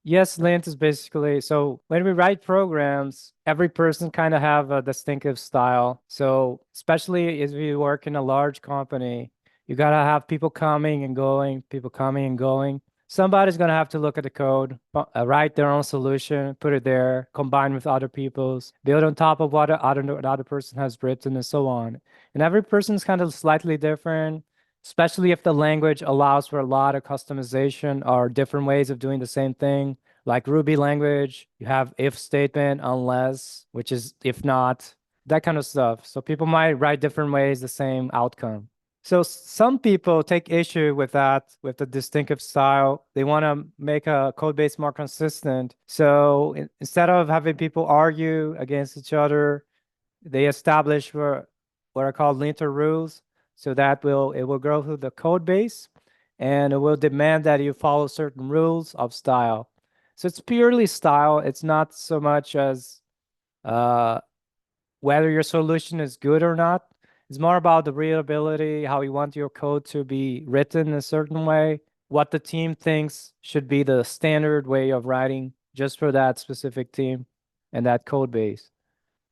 ESLint is basically, so when we write programs, every person kind of have a distinctive style. So especially if you work in a large company, you gotta have people coming and going, people coming and going. Somebody's gonna have to look at the code, write their own solution, put it there, combine with other people's, build on top of what another person has written, and so on. And every person's kind of slightly different, especially if the language allows for a lot of customization or different ways of doing the same thing. Like Ruby language, you have if statement, unless, which is if not, that kind of stuff. So people might write different ways, the same outcome. So some people take issue with that, with the distinctive style. They want to make a code base more consistent. So instead of having people argue against each other, they establish what are called linter rules. So that it will go through the code base and it will demand that you follow certain rules of style. So it's purely style. It's not so much as uh, whether your solution is good or not. It's more about the readability, how you want your code to be written in a certain way, what the team thinks should be the standard way of writing just for that specific team and that code base.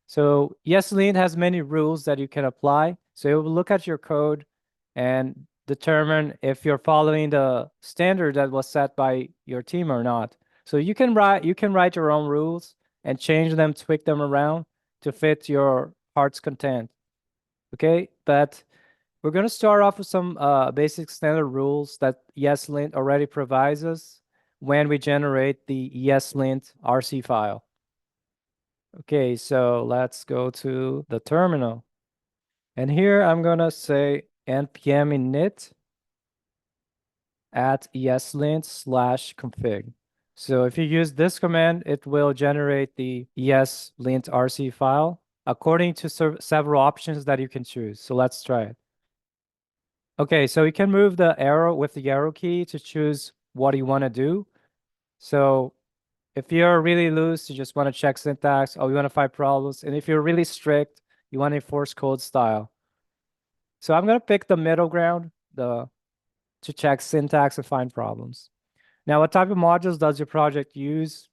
So ESLint has many rules that you can apply. So it will look at your code and determine if you're following the standard that was set by your team or not. So you can write your own rules and change them, tweak them around to fit your heart's content. Okay, but we're gonna start off with some basic standard rules that ESLint already provides us when we generate the ESLint RC file. Okay, so let's go to the terminal. And here I'm gonna say npm init at eslint/config. So if you use this command, it will generate the ESLint.rc file according to several options that you can choose. So let's try it. Okay, so you can move the arrow with the arrow key to choose what you want to do. So if you're really loose, you just want to check syntax, or you want to find problems. And if you're really strict, you want to enforce code style. So I'm going to pick the middle ground to check syntax and find problems. Now, what type of modules does your project use?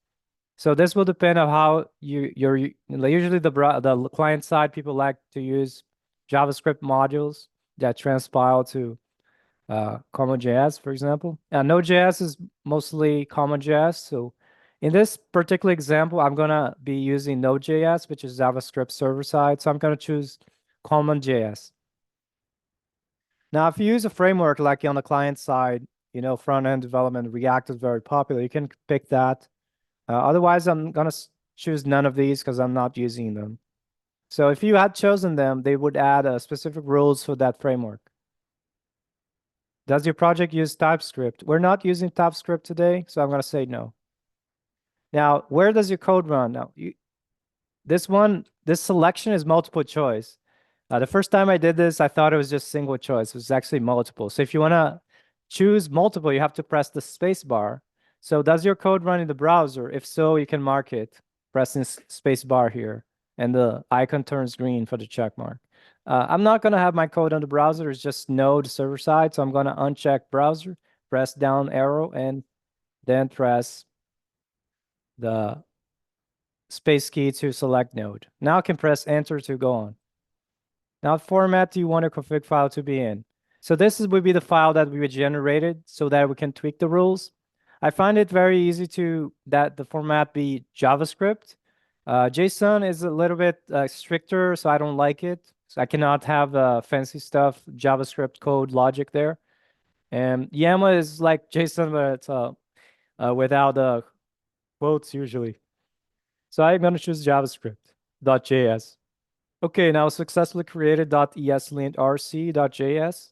So this will depend on how you're usually the client side people like to use JavaScript modules that transpile to CommonJS, for example. Node.js is mostly CommonJS. So in this particular example, I'm gonna be using Node.js, which is JavaScript server side. So I'm gonna choose CommonJS. Now, if you use a framework like on the client side, front-end development, React is very popular. You can pick that. Otherwise, I'm gonna choose none of these because I'm not using them. So if you had chosen them, they would add specific rules for that framework. Does your project use TypeScript? We're not using TypeScript today, so I'm going to say no. Now, where does your code run? Now, this selection is multiple choice. The first time I did this, I thought it was just single choice. It was actually multiple. So if you want to choose multiple, you have to press the space bar. So does your code run in the browser? If so, you can mark it, pressing space bar here, and the icon turns green for the check mark. I'm not going to have my code on the browser. It's just Node server side. So I'm going to uncheck browser, press down arrow, and then press the space key to select Node. Now I can press enter to go on. Now, what format do you want your config file to be in? So this would be the file that we generated so that we can tweak the rules. I find it very easy that the format be JavaScript. JSON is a little bit stricter, so I don't like it. So I cannot have fancy stuff, JavaScript code logic there. And YAML is like JSON, but it's without the quotes usually. So I'm going to choose JavaScript.js. Okay, now successfully created .eslintrc.js.